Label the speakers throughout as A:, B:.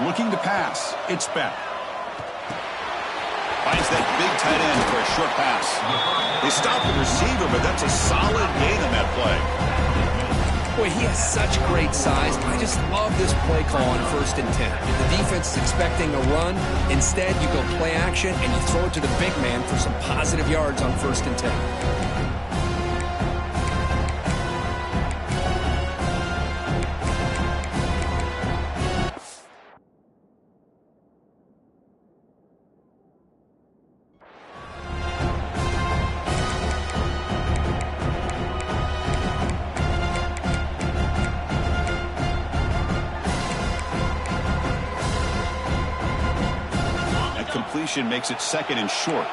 A: looking to pass. It's Beck. Finds that big tight end for a short pass. They stop the receiver, but that's a solid gain on that play.
B: Boy, he has such great size. I just love this play call on 1st and 10. The defense is expecting a run. Instead, you go play action, and you throw it to the big man for some positive yards on 1st and 10.
A: Completion makes it 2nd and short.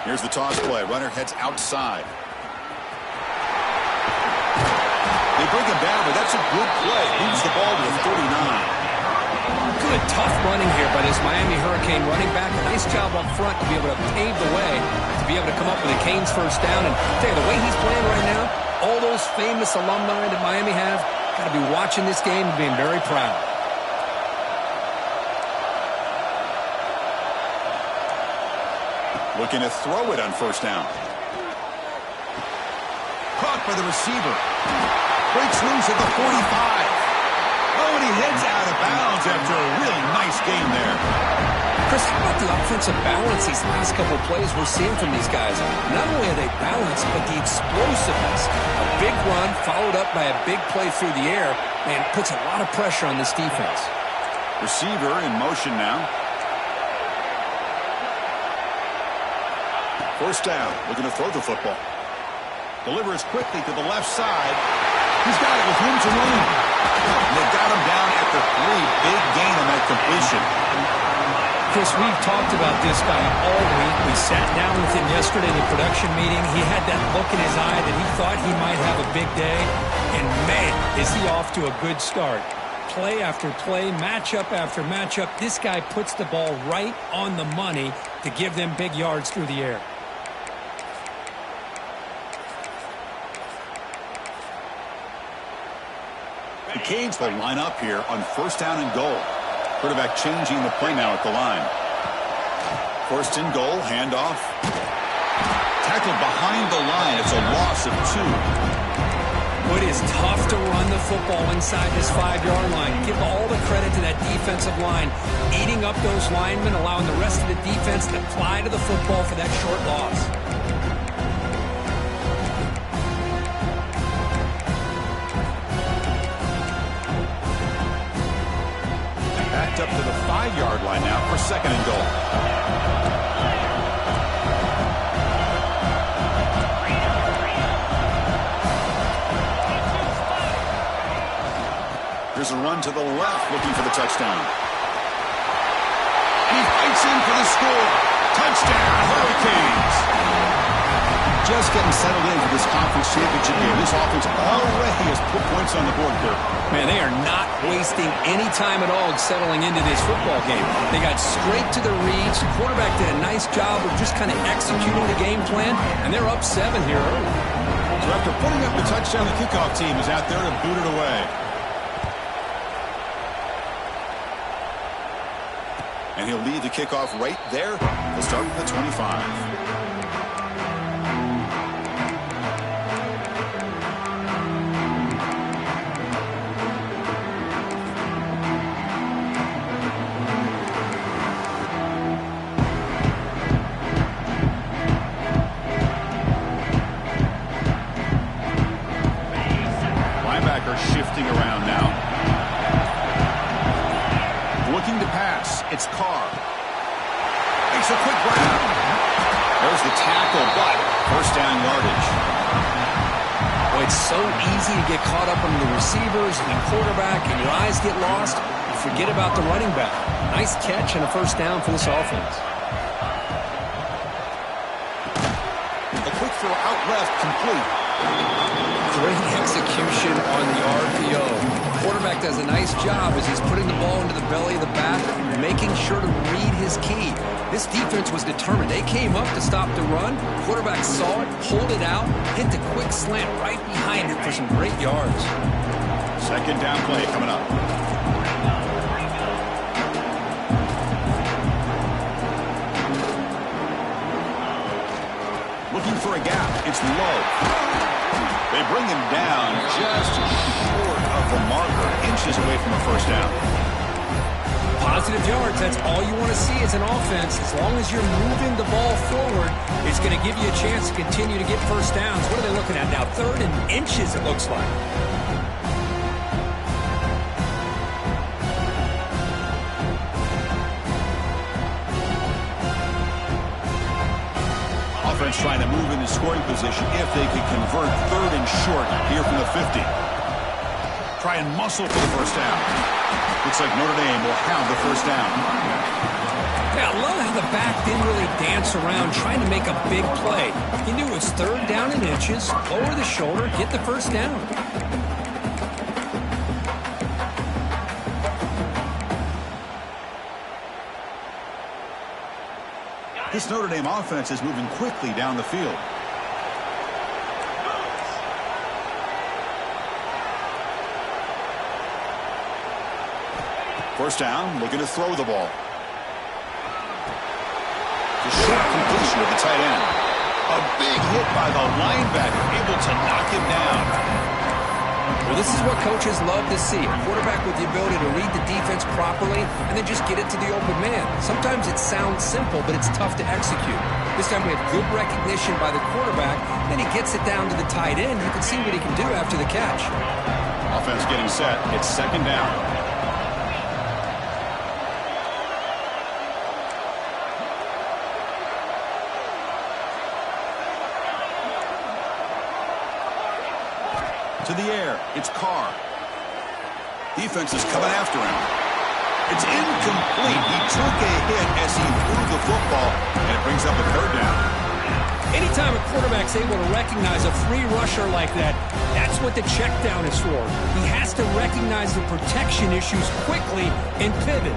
A: Here's the toss play. Runner heads outside. They bring him down, but that's a good play. Moves the ball to the 39.
B: Good, tough running here by this Miami Hurricane running back. A nice job up front to be able to pave the way, to be able to come up with a Canes first down. And I'll tell you, the way he's playing right now, all those famous alumni that Miami have, got to be watching this game and being very proud.
A: Looking to throw it on 1st down. Caught by the receiver. Breaks loose at the 45. Oh, and he heads out of bounds after a really nice game there.
B: Chris, how about the offensive balance these last couple plays we're seeing from these guys? Not only are they balanced, but the explosiveness. A big run followed up by a big play through the air, man, puts a lot of pressure on this defense.
A: Receiver in motion now. 1st down, looking to throw the football. Delivers quickly to the left side. He's got it with room to run. And they got him down after 3. Big gain on that completion.
C: Chris, we've talked about this guy all week. We sat down with him yesterday in the production meeting. He had that look in his eye that he thought he might have a big day. And man, is he off to a good start. Play after play, matchup after matchup. This guy puts the ball right on the money to give them big yards through the air.
A: The Canes will line up here on 1st down and goal. Quarterback changing the play now at the line. 1st and goal, handoff. Tackled behind the line. It's a loss of 2.
B: It is tough to run the football inside this 5-yard line. Give all the credit to that defensive line. Eating up those linemen, allowing the rest of the defense to fly to the football for that short loss.
A: Up to the 5-yard line now for 2nd and goal. Here's a run to the left, looking for the touchdown. And he fights in for the score. Touchdown, Hurricanes. Just getting settled in for this conference championship game. This offense already has put points on the board here.
B: Man, they are not wasting any time at all settling into this football game. They got straight to the reads. The quarterback did a nice job of just kind of executing the game plan, and they're up 7 here early.
A: So after putting up the touchdown, the kickoff team is out there to boot it away. And he'll lead the kickoff right there. He'll start with the 25. Shifting around now. Looking to pass. It's Carr. Makes a quick grab. There's the tackle, but 1st down yardage.
B: Boy, it's so easy to get caught up on the receivers and the quarterback, and your eyes get lost. You forget about the running back. Nice catch and a 1st down for this offense.
A: A quick throw out left, complete.
B: Great execution on the RPO. The quarterback does a nice job as he's putting the ball into the belly of the back, making sure to read his key. This defense was determined. They came up to stop the run. Quarterback saw it, pulled it out, hit the quick slant right behind it for some great yards.
A: Second down play coming up. Looking for a gap. It's low. They bring him down just short of the marker, inches away from a first down.
B: Positive yards, that's all you want to see as an offense. As long as you're moving the ball forward, it's going to give you a chance to continue to get first downs. What are they looking at now? 3rd and inches, it looks like.
A: Offense trying to move into scoring position if they could convert 3rd and short here from the 50. Try and muscle for the first down. Looks like Notre Dame will have the first down.
B: Yeah, I love how the back didn't really dance around trying to make a big play. He knew it was 3rd down in inches, lower the shoulder, get the first down.
A: This Notre Dame offense is moving quickly down the field. First down, looking to throw the ball. The short completion of the tight end. A big hit by the linebacker, able to knock him down.
B: Well, this is what coaches love to see. A quarterback with the ability to read the defense properly and then just get it to the open man. Sometimes it sounds simple, but it's tough to execute. This time we have good recognition by the quarterback. Then he gets it down to the tight end. You can see what he can do after the catch.
A: Offense getting set. It's second down. To the air, it's Carr. Defense is coming after him. It's incomplete. He took a hit as he threw the football, and it brings up a 3rd down.
B: Anytime a quarterback's able to recognize a free rusher like that, that's what the check down is for. He has to recognize the protection issues quickly and pivot.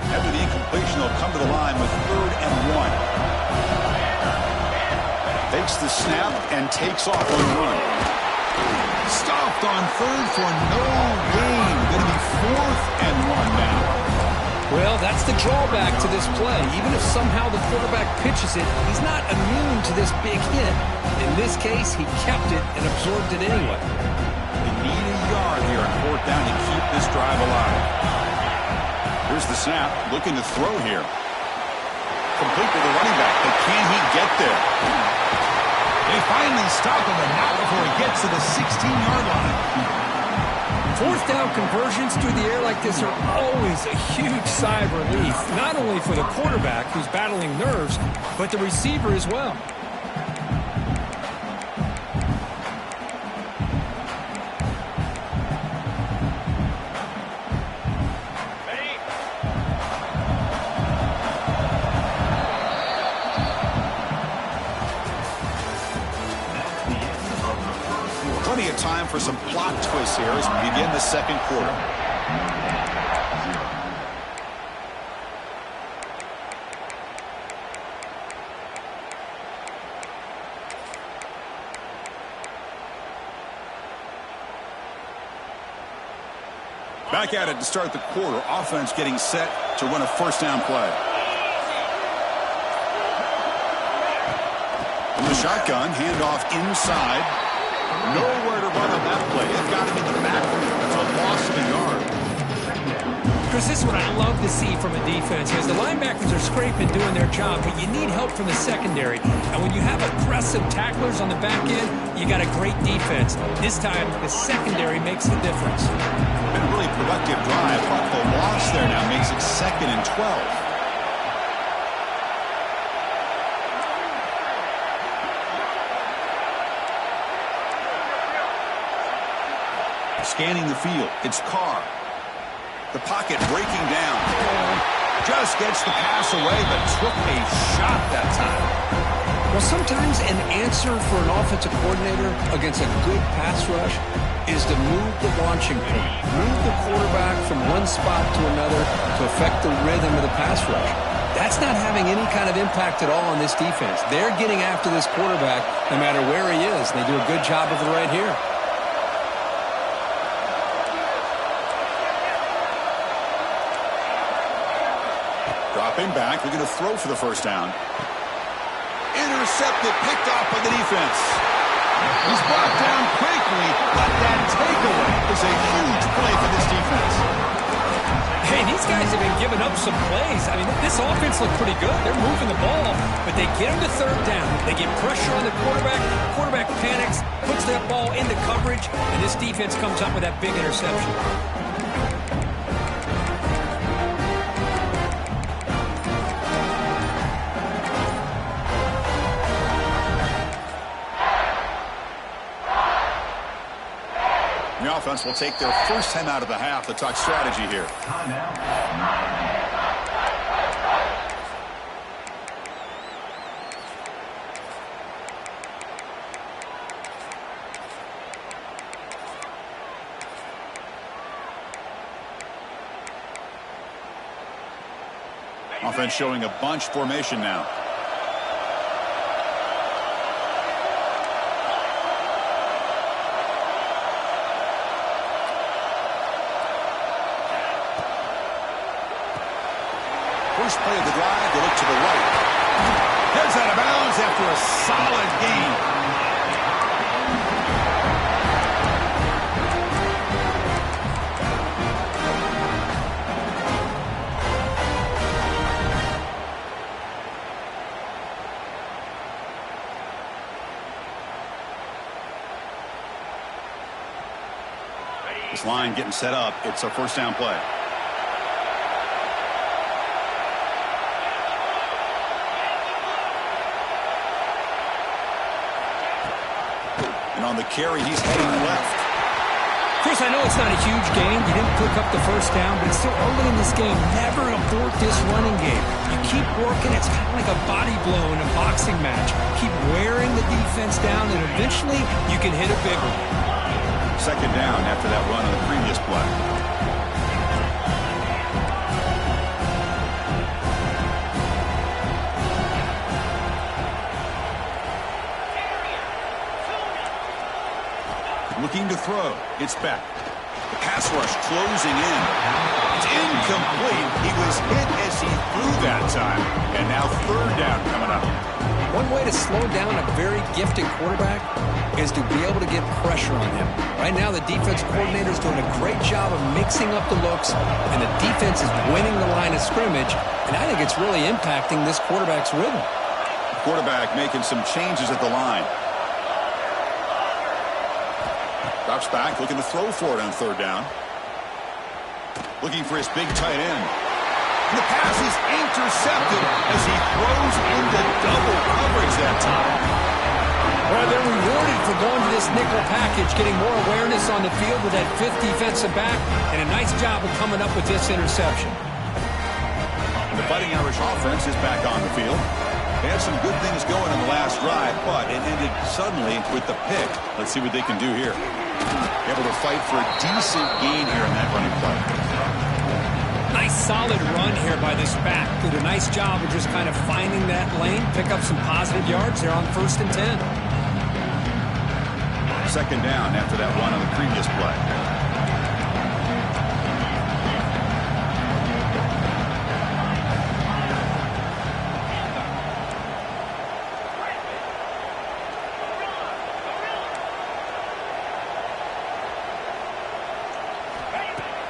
A: After the incompletion, they'll come to the line with 3rd and 1. Takes the snap and takes off on the run. Stopped on 3rd for no gain. Going to be 4th and 1 now.
B: Well, that's the drawback to this play. Even if somehow the quarterback pitches it, he's not immune to this big hit. In this case, he kept it and absorbed it anyway.
A: They need a yard here on 4th down to keep this drive alive. Here's the snap. Looking to throw here. Complete to the running back, but can he get there? They finally stop him, and not before he gets to the 16-yard line.
B: 4th down conversions through the air like this are always a huge sigh of relief, not only for the quarterback who's battling nerves, but the receiver as well.
A: Plenty of time for some plot twists here as we begin the second quarter. Back at it to start the quarter. Offense getting set to run a first down play. From the shotgun, handoff inside. Nowhere to run on that play. They've got him in the backfield. That's a loss of a yard.
B: Chris, this is what I love to see from a defense is the linebackers are scraping, doing their job, but you need help from the secondary. And when you have aggressive tacklers on the back end, you got a great defense. This time, the secondary makes the difference.
A: Been a really productive drive, but the loss there now makes it 2nd and 12. Scanning the field, it's Carr. The pocket breaking down. Just gets the pass away, but took a shot that time.
B: Well, sometimes an answer for an offensive coordinator against a good pass rush is to move the launching point. Move the quarterback from one spot to another to affect the rhythm of the pass rush. That That's not having any kind of impact at all on this defense. They're getting after this quarterback no matter where he is. They do a good job of it right here.
A: Dropping back, looking to throw for the first down. Intercepted, picked off by the defense. He's brought down quickly, but that takeaway is a huge play for this defense.
C: Hey, these guys have been giving up some plays. I mean, this offense looked pretty good. They're moving the ball, but they get him to third down. They get pressure on the quarterback. Quarterback panics, puts that ball into coverage, and this defense comes up with that big interception.
A: The offense will take their first time out of the half to talk strategy here. Offense showing a bunch formation now. First play of the drive, they look to the right. Heads out of bounds after a solid gain. This line getting set up. It's a first down play. And on the carry, he's heading left.
C: Chris, I know it's not a huge gain. You didn't pick up the first down, but it's still early in this game. Never abort this running game. You keep working. It's kind of like a body blow in a boxing match. Keep wearing the defense down, and eventually you can hit a big one.
A: Second down after that run on the previous play. Looking to throw. It's Beck. The pass rush closing in. It's incomplete. He was hit as he threw that time. And now third down coming up.
B: One way to slow down a very gifted quarterback is to be able to get pressure on him. Right now, the defense coordinator is doing a great job of mixing up the looks, and the defense is winning the line of scrimmage, and I think it's really impacting this quarterback's rhythm.
A: Quarterback making some changes at the line. Drops back, looking to throw for it on third down. Looking for his big tight end. And the pass is intercepted as he throws into double coverage that time.
B: Well, they're rewarded for going to this nickel package, getting more awareness on the field with that fifth defensive back, and a nice job of coming up with this interception.
A: The Fighting Irish offense is back on the field. They had some good things going in the last drive, but it ended suddenly with the pick. Let's see what they can do here. Able to fight for a decent gain here in that running play.
C: Nice solid run here by this back. Did a nice job of just kind of finding that lane, pick up some positive yards there on 1st and 10.
A: Second down after that run on the previous play.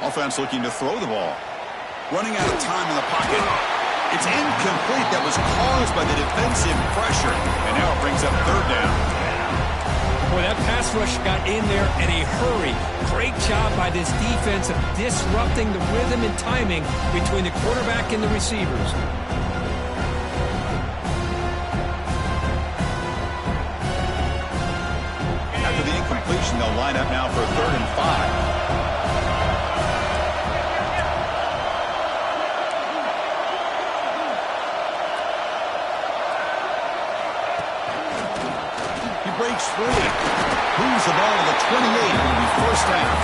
A: Offense looking to throw the ball. Running out of time in the pocket. It's incomplete. That was caused by the defensive pressure. And now it brings up third down.
C: Boy, that pass rush got in there in a hurry. Great job by this defense of disrupting the rhythm and timing between the quarterback and the receivers.
A: After the incompletion, they'll line up now for 3rd and 5. Breaks free. Moves the ball to the 28. It'll be first down.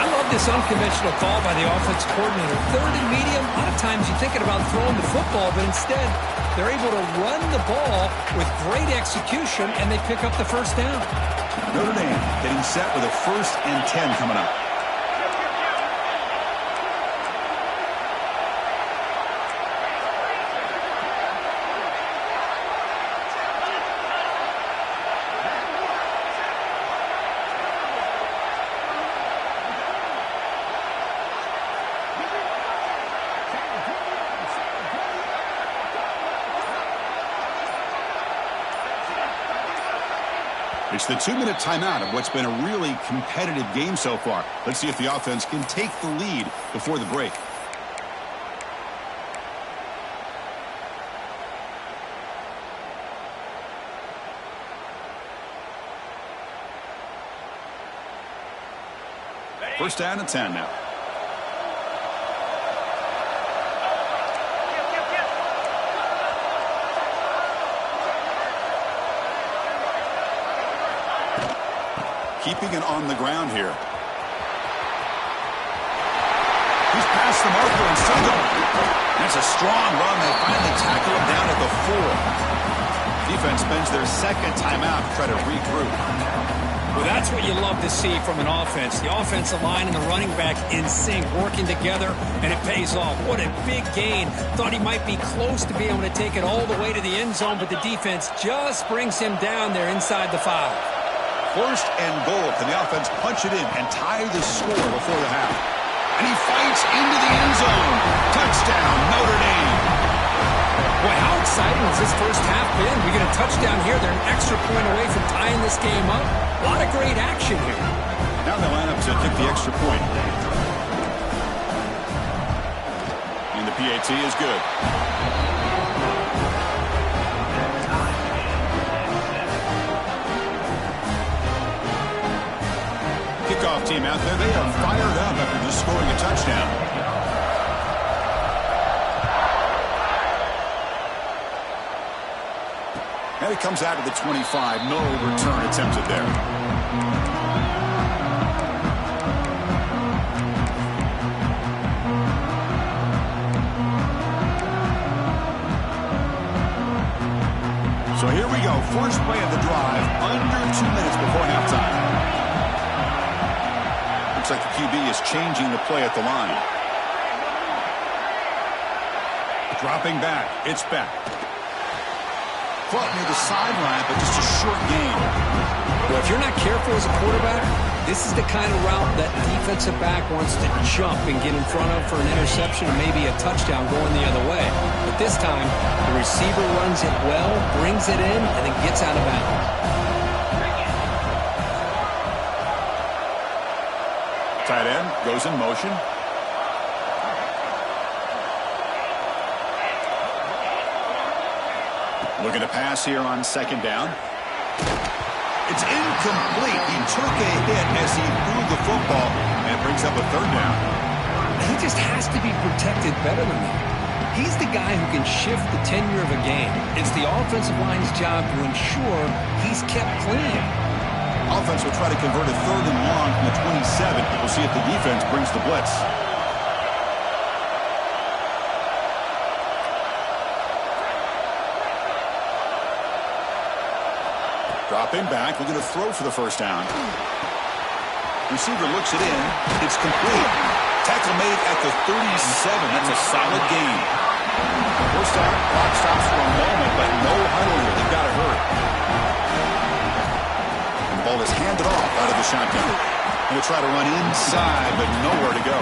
C: I love this unconventional call by the offense coordinator. Third and medium, a lot of times you're thinking about throwing the football, but instead they're able to run the ball with great execution, and they pick up the first down.
A: Notre Dame getting set with a 1st and 10 coming up. It's the 2-minute timeout of what's been a really competitive game so far. Let's see if the offense can take the lead before the break. First down and 10 now. Keeping it on the ground here. He's past the marker and still going. That's a strong run. They finally tackle him down at the 4. Defense spends their second timeout to try to regroup.
C: Well, that's what you love to see from an offense. The offensive line and the running back in sync, working together, and it pays off. What a big gain. Thought he might be close to being able to take it all the way to the end zone, but the defense just brings him down there inside the 5.
A: 1st and goal. Can the offense punch it in and tie the score before the half? And he fights into the end zone. Touchdown, Notre Dame.
B: Boy, how exciting has this first half been? We get a touchdown here. They're an extra point away from tying this game up. A lot of great action here.
A: Now they line up to kick the extra point. And the PAT is good. Kickoff team out there. They are fired up after just scoring a touchdown. And it comes out to the 25. No return attempted there. So here we go. First play of the drive. Under 2 minutes before halftime. Looks like the QB is changing the play at the line. Dropping back. It's back. Caught near the sideline, but just a short gain.
B: Well, if you're not careful as a quarterback, this is the kind of route that defensive back wants to jump and get in front of for an interception or maybe a touchdown going the other way. But this time, the receiver runs it well, brings it in, and then gets out of bounds.
A: Tight end goes in motion. Looking to pass here on second down. It's incomplete. He took a hit as he threw the football, and it brings up a third down.
B: He just has to be protected better than that. He's the guy who can shift the tenure of a game. It's the offensive line's job to ensure he's kept clean.
A: Offense will try to convert a 3rd and long from the 27. We'll see if the defense brings the blitz. Dropping back, looking to throw for the first down. Receiver looks it in. It's complete. Tackle made at the 37. That's a solid gain. First down, clock stops for a moment, but no huddle here. They've got to hurry. And the ball is handed off out of the shotgun. Going to try to run inside, but nowhere to go.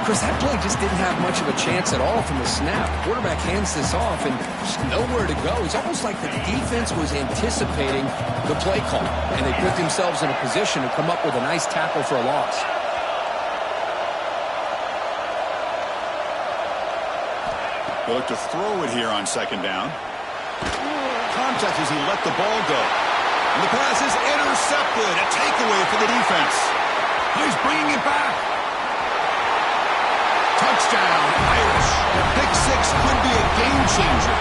B: Chris, that play just didn't have much of a chance at all from the snap. Quarterback hands this off, and there's nowhere to go. It's almost like the defense was anticipating the play call, and they put themselves in a position to come up with a nice tackle for a loss.
A: They look to throw it here on second down. Contact as he let the ball go. And the pass is intercepted. A takeaway for the defense. He's bringing it back. Touchdown, Irish. Pick six could be a game changer.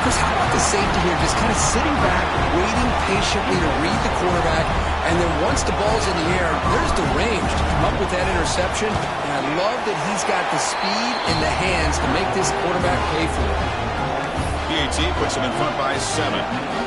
B: Chris, how about the safety here just kind of sitting back, waiting patiently to read the quarterback And then once the ball's in the air, there's the range to come up with that interception. And I love that he's got the speed and the hands to make this quarterback pay for it.
A: PAT puts him in front by 7.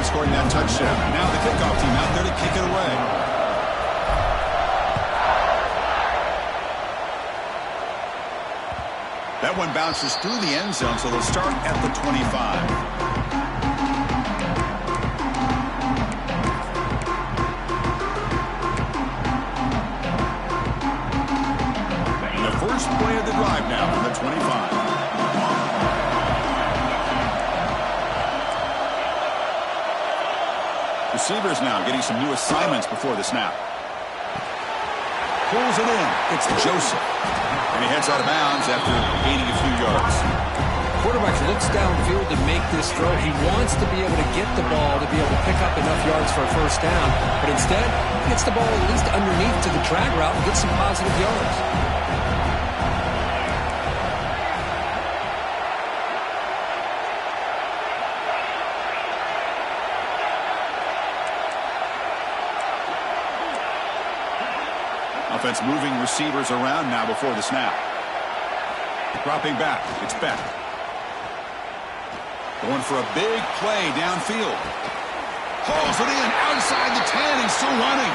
A: Scoring that touchdown. Now the kickoff team out there to kick it away. That one bounces through the end zone, so they'll start at the 25. And the first play of the drive now from the 25. Receivers now getting some new assignments before the snap. Pulls it in. It's Joseph. And he heads out of bounds after gaining a few yards.
B: Quarterback looks downfield to make this throw. He wants to be able to get the ball to be able to pick up enough yards for a first down. But instead, he gets the ball at least underneath to the drag route and gets some positive yards.
A: Offense moving receivers around now before the snap. Dropping back. It's Beck. Going for a big play downfield. Hauls it in outside the 10 and still running.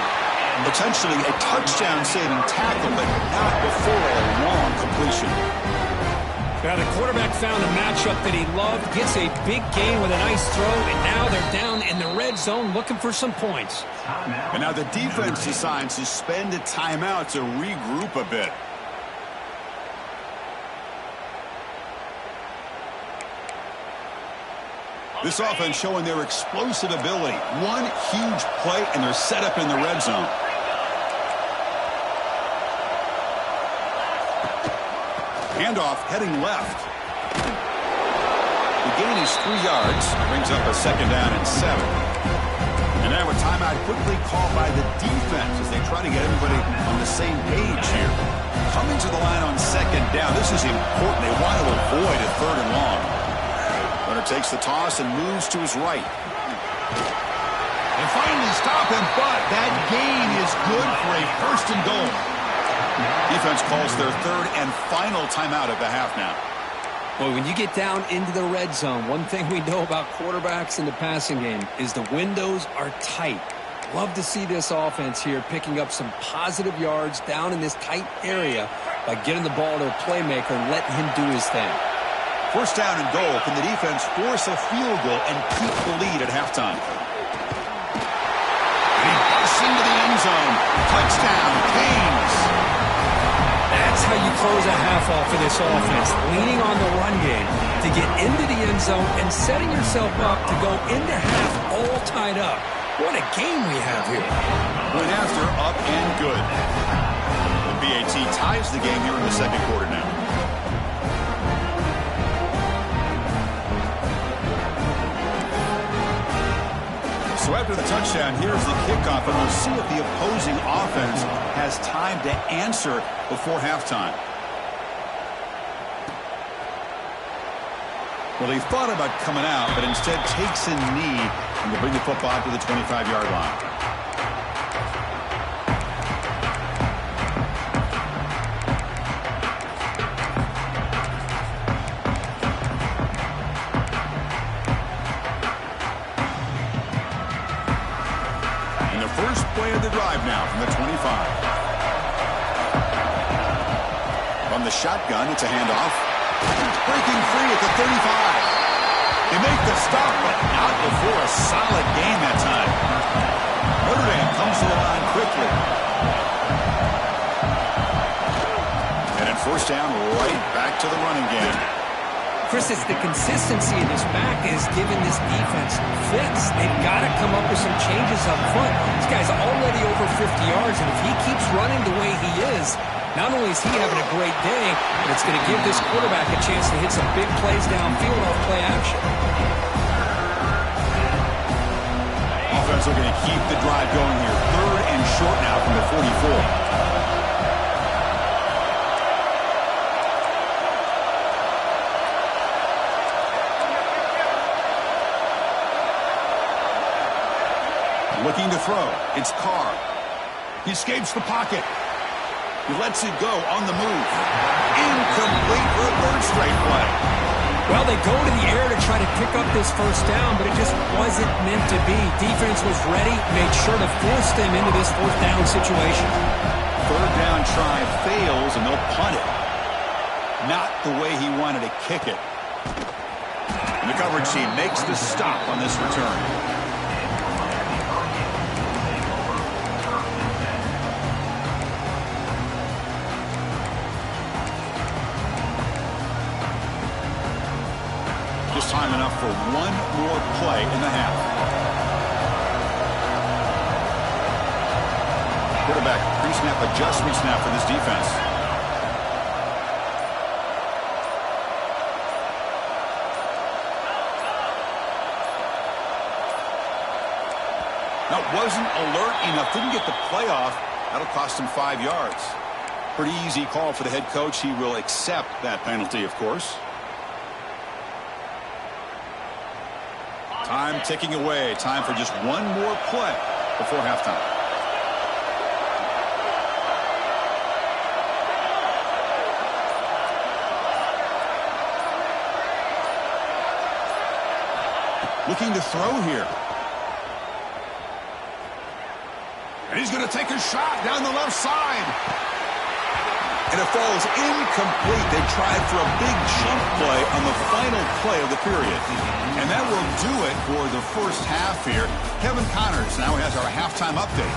A: Potentially a touchdown-saving tackle, but not before a long completion.
C: Now the quarterback found a matchup that he loved, gets a big gain with a nice throw, and now they're down in the red zone looking for some points.
A: And now the defense decides to spend a timeout to regroup a bit. This offense showing their explosive ability. One huge play, and they're set up in the red zone. Handoff heading left. The gain is 3 yards. Brings up a second down and 7. And now a timeout quickly called by the defense as they try to get everybody on the same page here. Coming to the line on second down. This is important. They want to avoid a 3rd and long. Runner takes the toss and moves to his right. They finally stop him, but that gain is good for a 1st and goal. Defense calls their 3rd and final timeout of the half now.
B: Well, when you get down into the red zone, one thing we know about quarterbacks in the passing game is the windows are tight. Love to see this offense here picking up some positive yards down in this tight area by getting the ball to a playmaker and letting him do his thing.
A: 1st down and goal. Can the defense force a field goal and keep the lead at halftime? And he busts into the end zone. Touchdown, Canes.
C: That's how you close a half off of this offense, leaning on the run game to get into the end zone and setting yourself up to go into half all tied up. What a game we have here.
A: Went after, up and good. The BAT ties the game here in the 2nd quarter now. So after the touchdown, here's the kickoff, and we'll see if the opposing offense has time to answer before halftime. Well, he thought about coming out, but instead takes a knee and will bring the football to the 25-yard line. First play of the drive now from the 25. From the shotgun, it's a handoff. Breaking free at the 35. They make the stop, but not before a solid gain that time. Notre Dame comes to the line quickly. And at 1st down, right back to the running game.
B: Chris, it's the consistency in this back is giving this defense fits. They've got to come up with some changes up front. This guy's already over 50 yards, and if he keeps running the way he is, not only is he having a great day, but it's going to give this quarterback a chance to hit some big plays downfield off play action.
A: defense looking to keep the drive going here. 3rd and short now from the 44. Looking to throw. It's Carr. He escapes the pocket. He lets it go on the move. Incomplete for a 3rd straight play.
C: Well, they go to the air to try to pick up this first down, but it just wasn't meant to be. Defense was ready, made sure to force them into this 4th down situation.
A: 3rd down try fails, and they'll punt it. Not the way he wanted to kick it. And the coverage team makes the stop on this return. Time enough for one more play in the half. Quarterback pre-snap adjustments now for this defense. Now, wasn't alert enough, didn't get the play off. That'll cost him 5 yards. Pretty easy call for the head coach. He will accept that penalty, of course. Time ticking away. Time for just one more play before halftime. Looking to throw here. And he's going to take a shot down the left side. And it falls incomplete. They tried for a big jump play on the final play of the period. And that will do it for the first half here. Kevin Connors now has our halftime update.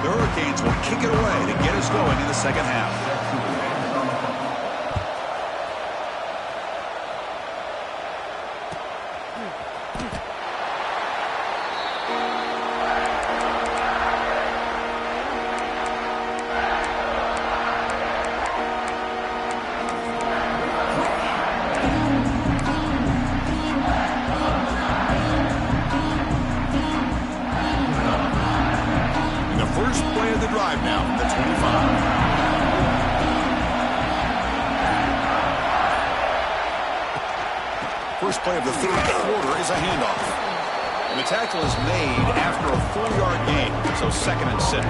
A: The Hurricanes will kick it away to get us going in the second half. First play of the 3rd quarter is a handoff. And the tackle is made after a 4-yard gain, so 2nd and 6.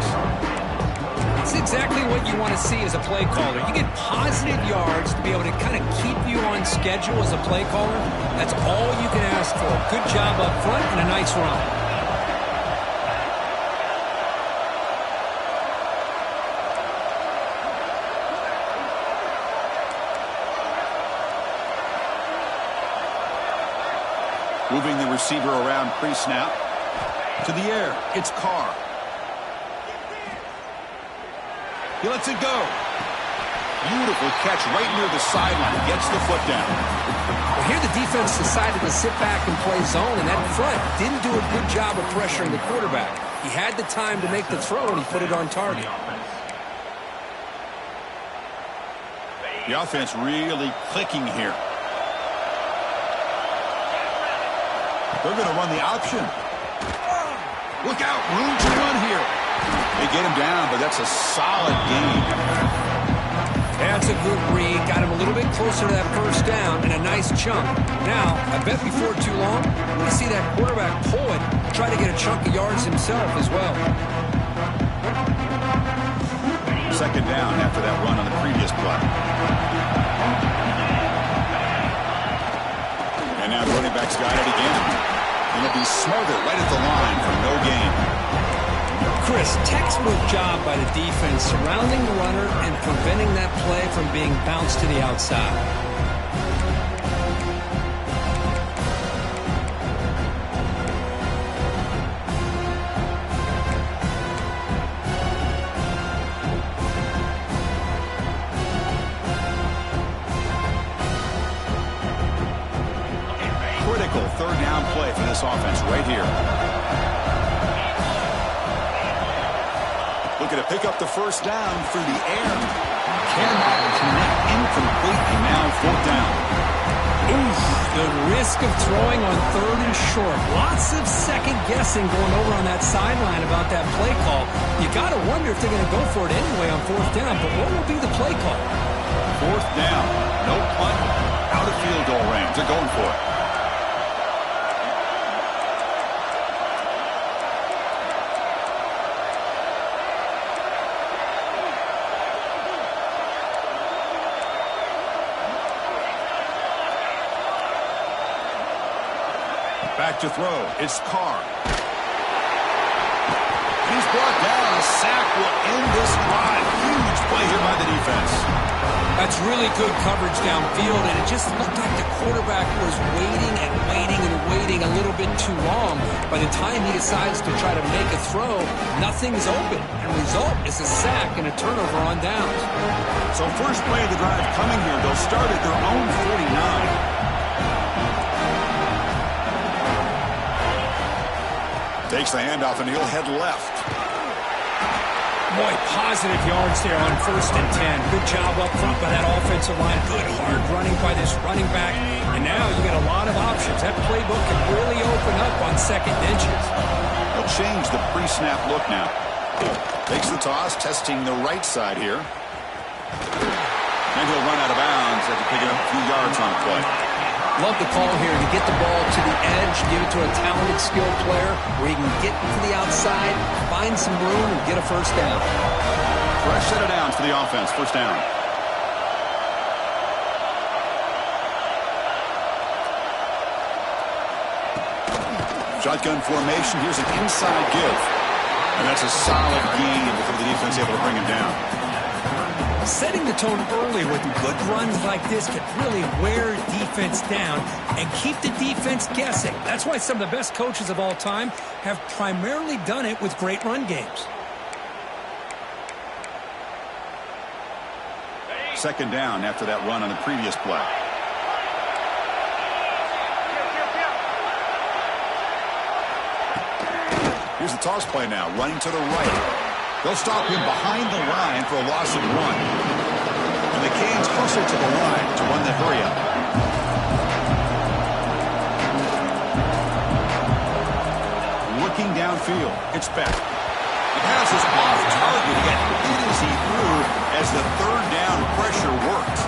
C: It's exactly what you want to see as a play caller. You get positive yards to be able to kind of keep you on schedule as a play caller. That's all you can ask for. Good job up front and a nice run.
A: Moving the receiver around pre-snap. To the air. It's Carr. He lets it go. Beautiful catch right near the sideline. Gets the foot down.
B: Well, here the defense decided to sit back and play zone, and that front didn't do a good job of pressuring the quarterback. He had the time to make the throw, and he put it on target.
A: The offense really clicking here. They're going to run the option. Look out, room to run here. They get him down, but that's a solid gain.
B: That's a good read. Got him a little bit closer to that first down and a nice chunk. Now, I bet before too long, we see that quarterback pull it, try to get a chunk of yards himself as well.
A: 2nd down after that run on the previous play. And now the running back's got it again. And it'll be Smothers right at the line for no gain.
B: Chris, textbook job by the defense surrounding the runner and preventing that play from being bounced to the outside.
A: Critical 3rd down play for this offense right here. Looking looking to pick up the first down through the air. Cannot connect, incomplete, and now fourth down.
C: Oof, the risk of throwing on third and short. Lots of second guessing going over on that sideline about that play call. You got to wonder if they're going to go for it anyway on fourth down, but what will be the play call?
A: Fourth down, no punt, out of field goal range. They're going for it. Back to throw. It's Carr. He's brought down. A sack will end this drive. Huge play here by the defense.
B: That's really good coverage downfield, and it just looked like the quarterback was waiting and waiting and waiting a little bit too long. By the time he decides to try to make a throw, nothing's open. And the result is a sack and a turnover on downs.
A: So first play of the drive coming here. They'll start at their own 49. Takes the handoff, and he'll head left.
C: Boy, positive yards there on 1st and 10. Good job up front by that offensive line. Good hard running by this running back. And now you got a lot of options. That playbook can really open up on second inches.
A: They'll change the pre-snap look now. Takes the toss, testing the right side here. And he'll run out of bounds after picking up a few yards on the play.
B: Love the call here to get the ball to the edge, give it to a talented, skilled player where he can get to the outside, find some room, and get a first down.
A: Fresh set of downs for the offense. First down. Shotgun formation. Here's an inside give. And that's a solid gain before the defense able to bring him down.
C: Setting the tone early with good runs like this can really wear defense down and keep the defense guessing. That's why some of the best coaches of all time have primarily done it with great run games.
A: Second down after that run on the previous play. Here's the toss play now, running to the right. They'll stop him behind the line for a loss of 1. And the Canes hustle to the line to run the hurry-up. Looking downfield. It's back. The pass is off target. He got hit as he threw as the third down pressure worked.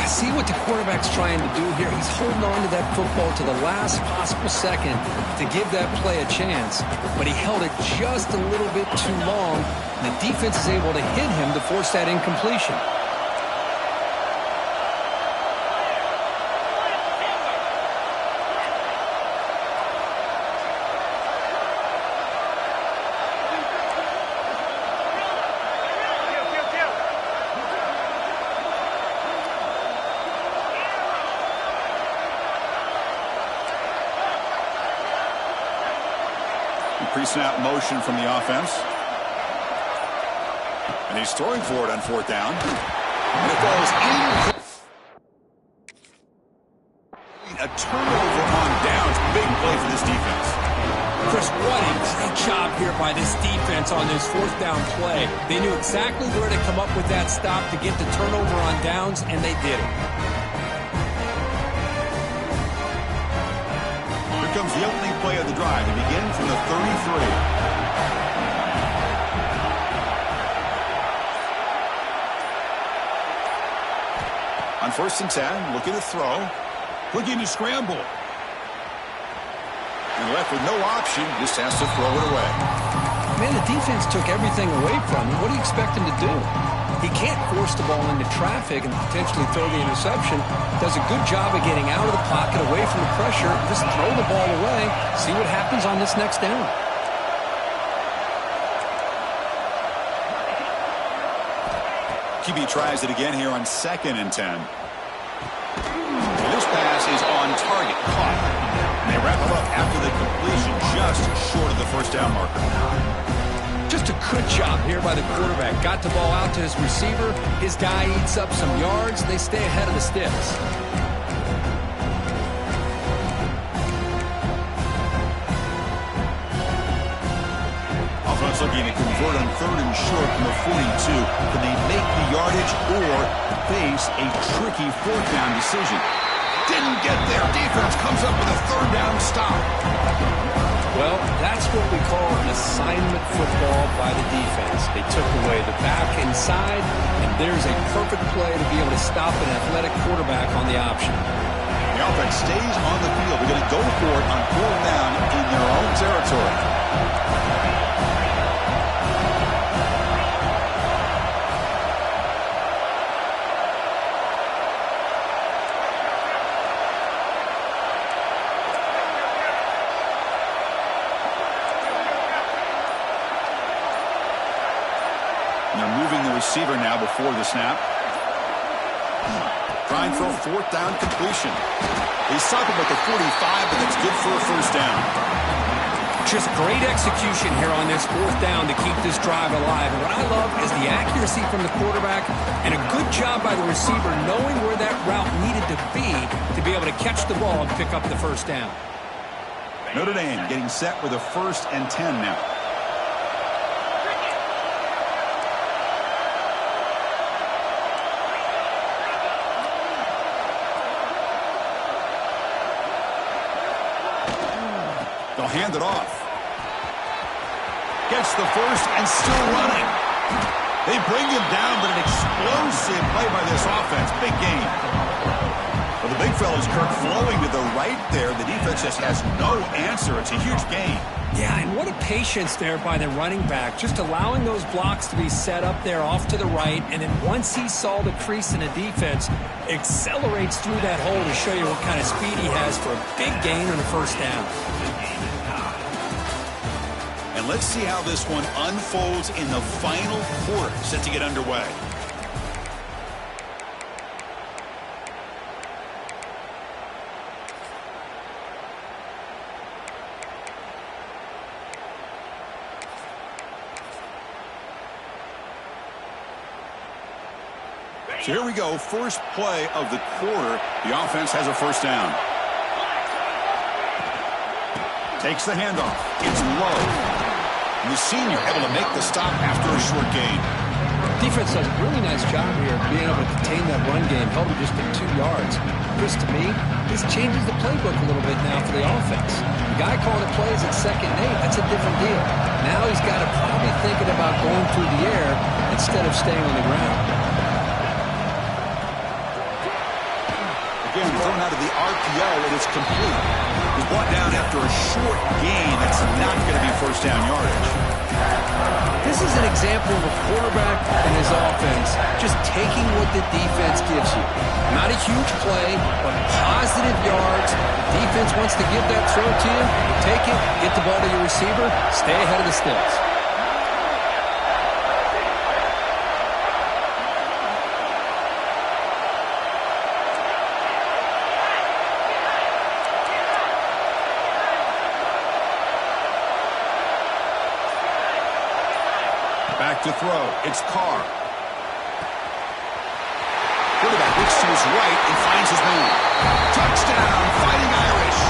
B: See what the quarterback's trying to do here. He's holding on to that football to the last possible second to give that play a chance. But he held it just a little bit too long. The defense is able to hit him to force that incompletion.
A: Pre-snap motion from the offense. And he's throwing for it on fourth down. And it goes in. A turnover on downs. Big play for this defense.
B: Chris, what a great job here by this defense on this fourth down play. They knew exactly where to come up with that stop to get the turnover on downs, and they did it.
A: Comes the opening play of the drive to begin from the 33. On 1st and 10, looking to throw, looking to scramble. And left with no option, just has to throw it away.
B: Man, the defense took everything away from him. What do you expect him to do? He can't force the ball into traffic and potentially throw the interception. Does a good job of getting out of the pocket, away from the pressure. Just throw the ball away. See what happens on this next down.
A: QB tries it again here on 2nd and 10. And this pass is on target, caught. And they wrap it up after the completion, just short of the first down marker.
B: Just a good job here by the quarterback. Got the ball out to his receiver. His guy eats up some yards. They stay ahead of the sticks.
A: Bengals looking to convert on 3rd and short from the 42. Can they make the yardage or face a tricky 4th down decision? Didn't get there. Defense comes up with a 3rd down stop.
B: Well, that's what we call an assignment football by the defense. They took away the back inside, and there's a perfect play to be able to stop an athletic quarterback on the option.
A: The offense stays on the field. They're going to go for it on 4th down in their own territory. They're moving the receiver now before the snap. Trying for a 4th down completion. They stop him at the 45, but it's good for a 1st down.
B: Just great execution here on this 4th down to keep this drive alive. And what I love is the accuracy from the quarterback and a good job by the receiver knowing where that route needed to be able to catch the ball and pick up the 1st down.
A: Notre Dame getting set with a 1st and 10 now. They'll hand it off. Gets the 1st and still running. They bring him down, but an explosive play by this offense. Big gain. Well, the big fella's Kirk flowing to the right there. The defense just has no answer. It's a huge gain.
B: Yeah, and what a patience there by the running back. Just allowing those blocks to be set up there off to the right. And then once he saw the crease in the defense, accelerates through that hole to show you what kind of speed he has for a big gain on a 1st down.
A: And let's see how this one unfolds in the final quarter, set to get underway. So here we go, first play of the quarter. The offense has a 1st down. Takes the handoff. It's low. And the senior able to make the stop after a short gain.
B: Defense does a really nice job here of being able to contain that run game, held him just at 2 yards. Chris, to me, this changes the playbook a little bit now for the offense. The guy calling the plays at 2nd and 8, that's a different deal. Now he's got to probably thinking about going through the air instead of staying on the ground.
A: Again, thrown out of the RPO, it is complete. He's brought down after a short gain. That's not going to be 1st down yardage.
B: This is an example of a quarterback and his offense just taking what the defense gives you. Not a huge play, but positive yards. The defense wants to give that throw to you. You take it, get the ball to your receiver, stay ahead of the sticks.
A: Back to throw. It's Carr. Quarterback looks to his right and finds his man. Touchdown, Fighting Irish.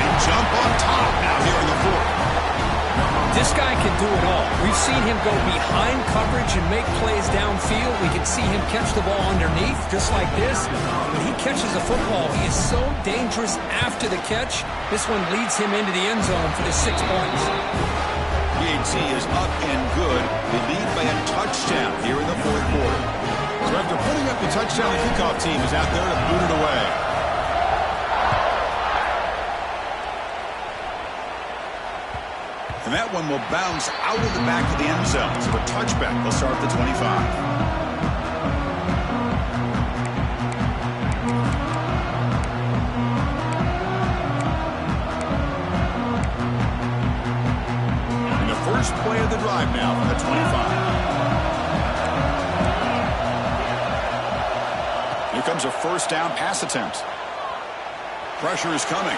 A: They jump on top now here in the 4th.
B: This guy can do it all. We've seen him go behind coverage and make plays downfield. We can see him catch the ball underneath, just like this. When he catches a football, he is so dangerous after the catch. This one leads him into the end zone for the 6 points.
A: PAT is up and good. They lead by a touchdown here in the 4th quarter. So after putting up the touchdown, the kickoff team is out there to boot it away. And that one will bounce out of the back of the end zone. So a touchback will start at the 25. First play of the drive now from the 25. Here comes a 1st down pass attempt. Pressure is coming.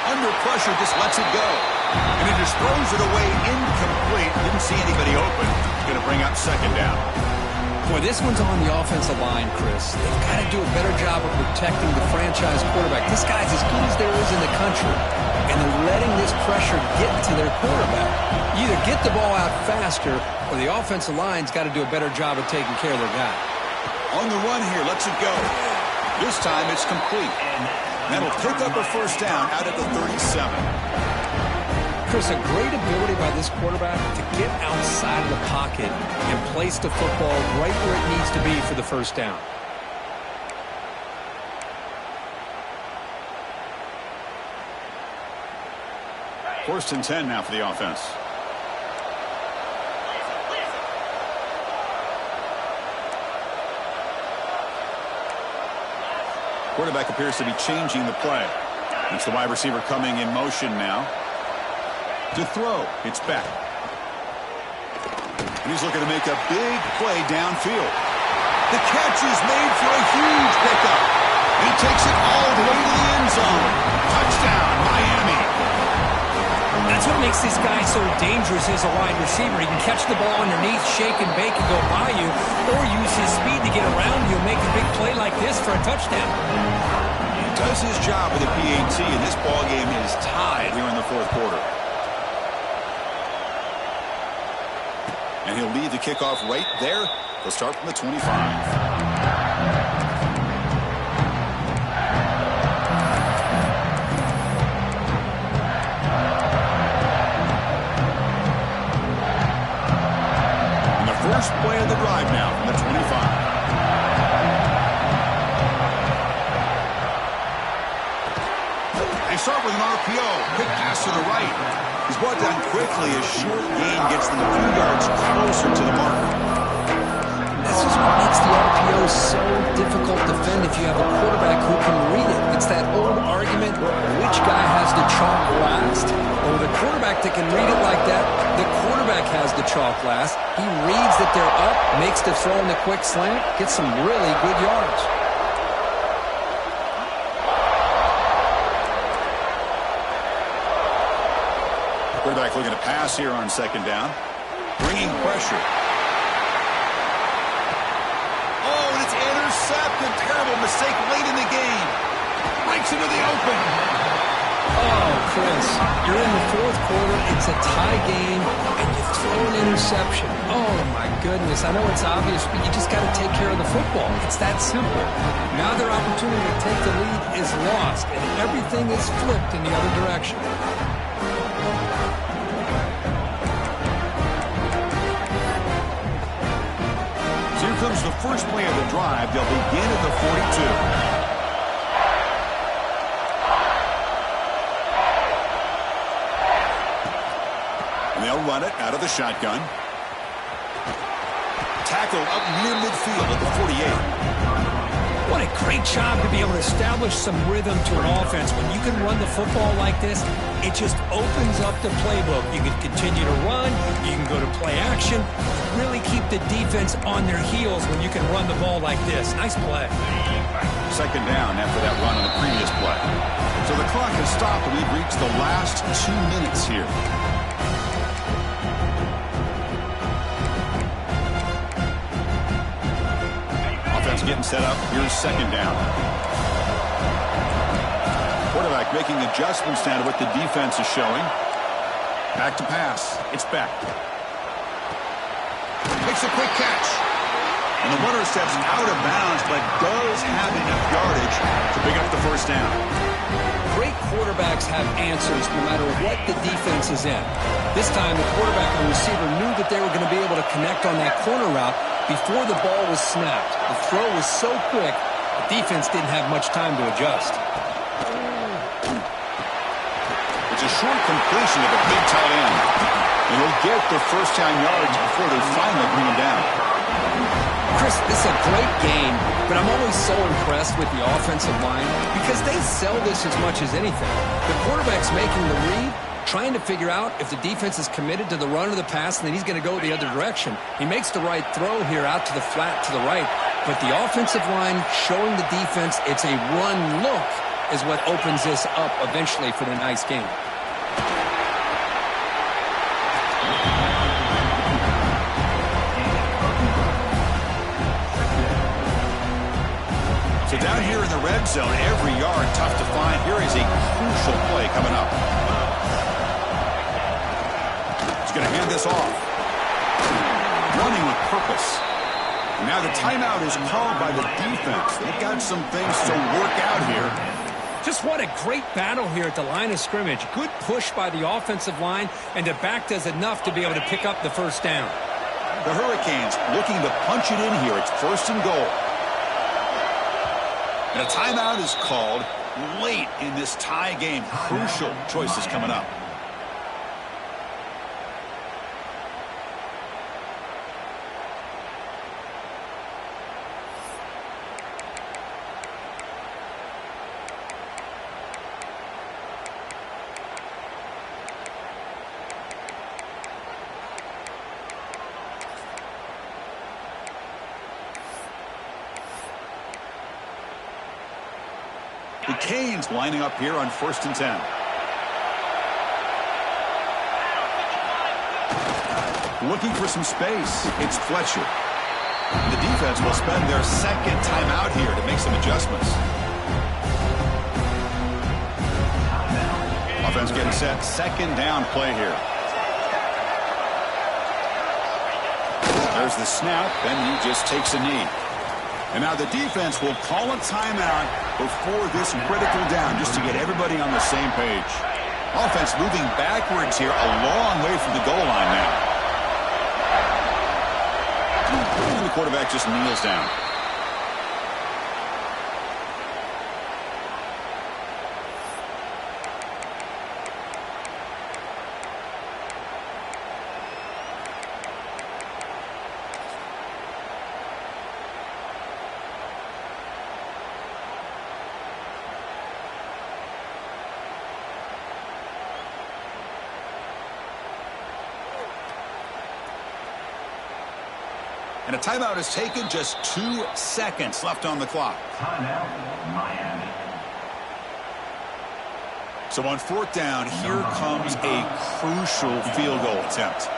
A: Under pressure, just lets it go. And he just throws it away incomplete. Didn't see anybody open. Going to bring up 2nd down.
B: Boy, this one's on the offensive line, Chris. They've got to do a better job of protecting the franchise quarterback. This guy's as good as there is in the country. and they're letting this pressure get to their quarterback. You either get the ball out faster, or the offensive line's got to do a better job of taking care of their guy.
A: On the run here, lets it go. This time it's complete. That'll pick up a first down out at the 37.
B: Chris, a great ability by this quarterback to get outside of the pocket and place the football right where it needs to be for the first down.
A: First and 10 now for the offense. Quarterback appears to be changing the play. It's the wide receiver coming in motion now. To throw, it's back. And he's looking to make a big play downfield. The catch is made for a huge pickup. He takes it all the way to the end zone. Touchdown, Miami.
B: That's what makes this guy so dangerous as a wide receiver. He can catch the ball underneath, shake and bake and go by you, or use his speed to get around you and make a big play like this for a touchdown.
A: He does his job with a PAT, and this ball game is tied here in the fourth quarter. And he'll lead the kickoff right there. They'll start from the 25. First play of the drive now from the 25. They start with an RPO. Quick pass to the right. He's brought down quickly. A short gain gets them a few yards closer to the mark.
B: This is what makes the RPO so difficult to defend if you have a quarterback who can read it. It's that old argument, which guy has the chalk last? Or the quarterback that can read it like that, the quarterback has the chalk last. He reads that they're up, makes the throw in the quick slant, gets some really good yards.
A: Quarterback looking to pass here on second down. Bringing pressure. Oh, and it's intercepted. Terrible mistake late in the game. Breaks into the open.
B: Oh, Chris, you're in the fourth quarter. It's a tie game, and you throw an interception. Oh, my goodness. I know it's obvious, but you just got to take care of the football. It's that simple. Now their opportunity to take the lead is lost, and everything is flipped in the other direction.
A: So here comes the first play of the drive. They'll begin at the 42. They'll run it out of the shotgun. Tackle up near midfield at the 48.
C: What a great job to be able to establish some rhythm to an offense. When you can run the football like this, it just opens up the playbook. You can continue to run. You can go to play action. Really keep the defense on their heels when you can run the ball like this. Nice play.
A: Second down after that run on the previous play. So the clock has stopped, and we've reached the last 2 minutes here. Getting set up. Here's second down. Quarterback making adjustments now to what the defense is showing. Back to pass. It's back. Makes a quick catch. And the runner steps out of bounds, but does have enough yardage to pick up the first down.
B: Great quarterbacks have answers no matter what the defense is in. This time, the quarterback and receiver knew that they were going to be able to connect on that corner route before the ball was snapped. The throw was so quick, the defense didn't have much time to adjust.
A: It's a short completion of a big tight end. And he'll get the first down yards before they finally bring him down.
B: Chris, this is a great game, but I'm always so impressed with the offensive line because they sell this as much as anything. The quarterback's making the read, trying to figure out if the defense is committed to the run or the pass, and then he's going to go the other direction. He makes the right throw here out to the flat to the right, but the offensive line showing the defense it's a run look is what opens this up eventually for the nice game.
A: So down here in the red red zone. Every yard tough to find. Here is a crucial play coming up. He's going to hand this off. Running with purpose. Now the timeout is called by the defense. They've got some things to work out here.
C: Just what a great battle here at the line of scrimmage. Good push by the offensive line, and the back does enough to be able to pick up the first down.
A: The Hurricanes looking to punch it in here. It's 1st and goal. And a timeout is called late in this tie game. Crucial choices coming up. The Canes lining up here on 1st and 10. Looking for some space. It's Fletcher. The defense will spend their second timeout here to make some adjustments. Offense getting set. 2nd down play here. There's the snap, and he just takes a knee. And now the defense will call a timeout before this critical down just to get everybody on the same page. Offense moving backwards here, a long way from the goal line now. And the quarterback just kneels down. And a timeout is taken, just 2 seconds left on the clock.
D: Timeout, Miami.
A: So on 4th down, here comes a crucial field goal attempt.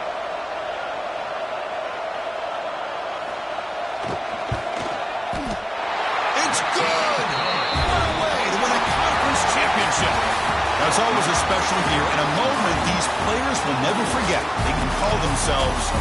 A: It's good! What a way to win a conference championship. That's always a special here, and a moment these players will never forget. They can call themselves